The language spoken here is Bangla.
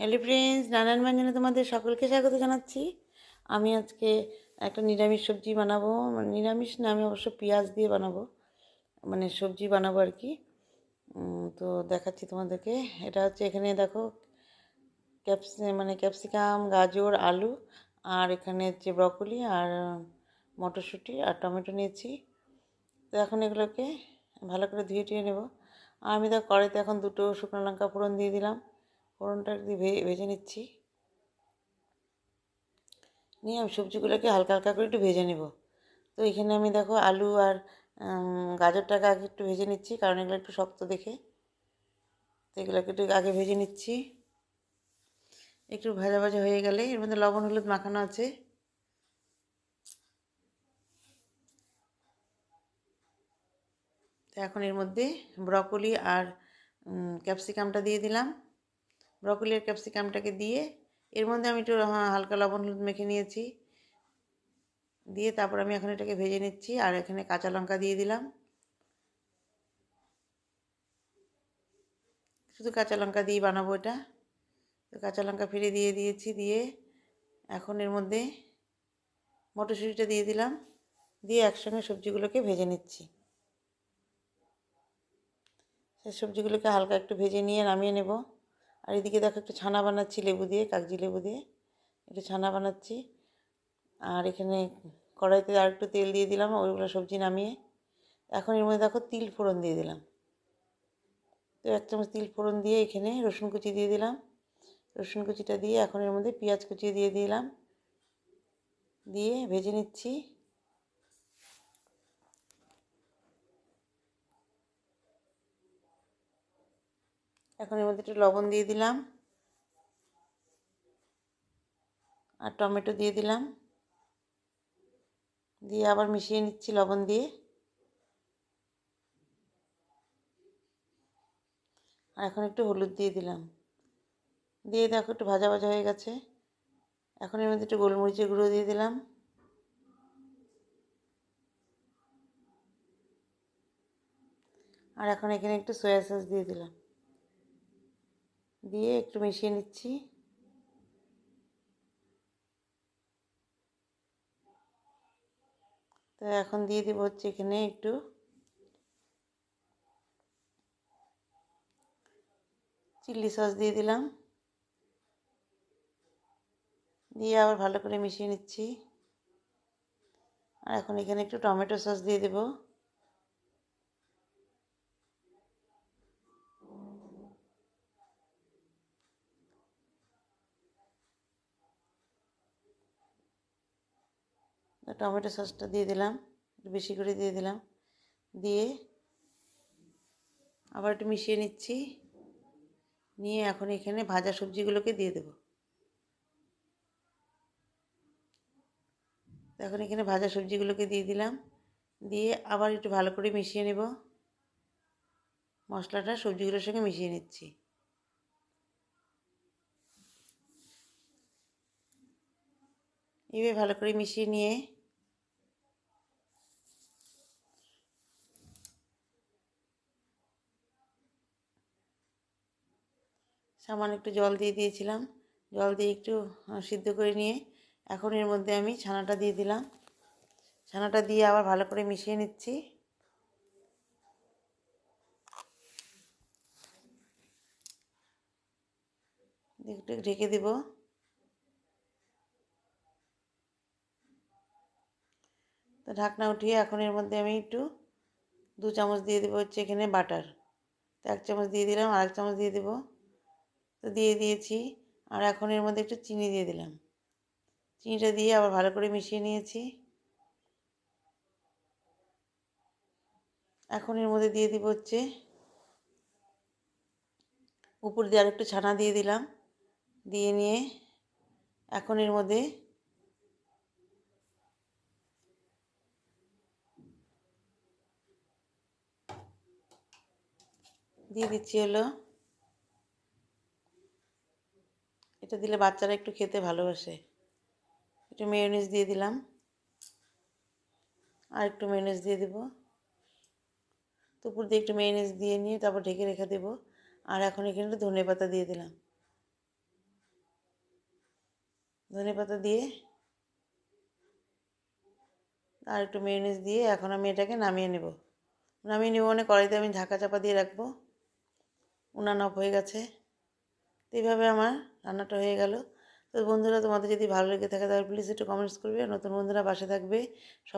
হ্যালো ফ্রেন্ডস, নানান ব্যঞ্জনে তোমাদের সকলকে স্বাগত জানাচ্ছি। আমি আজকে একটা নিরামিষ সবজি বানাবো। মানে নিরামিষ না, আমি অবশ্য পেঁয়াজ দিয়ে বানাবো, মানে সবজি বানাবো আর কি। তো দেখাচ্ছি তোমাদেরকে। এটা হচ্ছে, এখানে দেখো ক্যাপসিকাম, গাজর, আলু, আর এখানে হচ্ছে ব্রকলি আর মটরশুঁটি আর টমেটো নিয়েছি। তো এখন এগুলোকে ভালো করে ধুয়ে টুয়ে নেব। আর আমি কড়াইতে এখন 2টো শুকনো লঙ্কা ফোড়ন দিয়ে দিলাম। ফোড়নটা দিয়ে ভেজে নিচ্ছি। নিয়ে আমি সবজিগুলোকে হালকা হালকা করে একটু ভেজে নেব। তো এখানে আমি আলু আর গাজরটাকে আগে একটু ভেজে নিচ্ছি, কারণ এগুলো একটু শক্ত দেখে। তো এগুলোকে একটু আগে ভেজে নিচ্ছি। একটু ভাজা ভাজা হয়ে গেলে এর মধ্যে লবণ হলুদ মাখানো আছে। তো এখন এর মধ্যে ব্রকলি আর ক্যাপসিকামটা দিয়ে দিলাম। ব্রকলি আর ক্যাপসিকামটাকে দিয়ে এর মধ্যে আমি একটু হালকা লবণ হলুদ মেখে নিয়েছি। দিয়ে তারপর আমি এখন এটাকে ভেজে নিচ্ছি। আর এখানে কাঁচা লঙ্কা দিয়ে দিলাম, শুধু কাঁচা লঙ্কা দিয়ে বানাবো এটা। তো কাঁচা লঙ্কা ফিরে দিয়ে দিয়েছি। দিয়ে এখন এর মধ্যে মটরশুঁটিটা দিয়ে দিলাম। দিয়ে একসঙ্গে সবজিগুলোকে ভেজে নিচ্ছি। সেই সবজিগুলোকে হালকা একটু ভেজে নিয়ে নামিয়ে নেব। আর এদিকে দেখো একটু ছানা বানাচ্ছি লেবু দিয়ে, কাগজি লেবু দিয়ে একটু ছানা বানাচ্ছি। আর এখানে কড়াইতে আর একটু তেল দিয়ে দিলাম ওইগুলো সবজি নামিয়ে। এখন এর মধ্যে দেখো তিল ফোড়ন দিয়ে দিলাম। তো 1 চামচ তিল ফোড়ন দিয়ে এখানে রসুন কুচি দিয়ে দিলাম। রসুন কুচিটা দিয়ে এখন এর মধ্যে পেঁয়াজ কুচি দিয়ে দিলাম, দিয়ে ভেজে নিচ্ছি। এখন এর মধ্যে একটু লবণ দিয়ে দিলাম আর টমেটো দিয়ে দিলাম, দিয়ে আবার মিশিয়ে নিচ্ছি লবণ দিয়ে। আর এখন একটু হলুদ দিয়ে দিলাম। দিয়ে দেখো একটু ভাজা ভাজা হয়ে গেছে। এখন এর মধ্যে একটু গোলমরিচের গুঁড়ো দিয়ে দিলাম। আর এখন এখানে একটু সয়া সস দিয়ে দিলাম, দিয়ে একটু মিশিয়ে নিচ্ছি। তো এখন দিয়ে দেবো হচ্ছে এখানে একটু চিলি সস দিয়ে দিলাম, দিয়ে আবার ভালো করে মিশিয়ে নিচ্ছি। আর এখন এখানে একটু টমেটো সস দিয়ে দেবো। টমেটো সসটা দিয়ে দিলাম, একটু বেশি করে দিয়ে দিলাম। দিয়ে আবার একটু মিশিয়ে নিচ্ছি। নিয়ে এখন এখানে ভাজা সবজিগুলোকে দিয়ে দেবো। এখন এখানে ভাজা সবজিগুলোকে দিয়ে দিলাম, দিয়ে আবার একটু ভালো করে মিশিয়ে নেব। মশলাটা সবজিগুলোর সঙ্গে মিশিয়ে নিচ্ছি। এভাবে ভালো করে মিশিয়ে নিয়ে সামান্য একটু জল দিয়ে দিয়েছিলাম। জল দিয়ে একটু সিদ্ধ করে নিয়ে এখন এর মধ্যে আমি ছানাটা দিয়ে দিলাম। ছানাটা দিয়ে আবার ভালো করে মিশিয়ে নিচ্ছি। একটু ঢেকে দেব। তো ঢাকনা উঠিয়ে এখন এর মধ্যে আমি একটু 2 চামচ দিয়ে দেবো হচ্ছে এখানে বাটার। তো 1 চামচ দিয়ে দিলাম, আর 1 চামচ দিয়ে দেবো। তো দিয়ে দিয়েছি। আর এখন এর মধ্যে একটু চিনি দিয়ে দিলাম। চিনিটা দিয়ে আবার ভালো করে মিশিয়ে নিয়েছি। এখন এর মধ্যে দিয়ে দিব হচ্ছে উপর দিয়ে আরেকটু ছানা দিয়ে দিলাম। দিয়ে নিয়ে এখন এর মধ্যে দিয়ে দিচ্ছি হলো, এটা দিলে বাচ্চারা একটু খেতে ভালোবাসে, একটু মেয়োনিজ দিয়ে দিলাম। আর একটু মেয়োনিজ দিয়ে দেবো। তো উপর দিয়ে একটু মেয়োনিজ দিয়ে নিয়ে তারপর ঢেকে রেখে দেবো। আর এখন এখানে একটু ধনেপাতা দিয়ে দিলাম। দিয়ে আবার ভালো করে মিশিয়ে নিচ্ছি। এখন এর মধ্যে একটু লবণ দিয়ে দিলাম, আর একটু মিশিয়ে নিচ্ছি। এখন এর মধ্যে একটু ধনেপাতা দিয়ে আর একটু মেয়োনিজ দিয়ে এখন আমি এটাকে নামিয়ে নেব মানে কড়াইতে আমি ঢাকা চাপা দিয়ে রাখবো। উনান অফ হয়ে গেছে। তো এইভাবে আমার রান্নাটা হয়ে গেল। তো বন্ধুরা, তোমাদের যদি ভালো লেগে থাকে তাহলে প্লিজ একটু কমেন্টস করবে। নতুন বন্ধুরা পাশে থাকবে।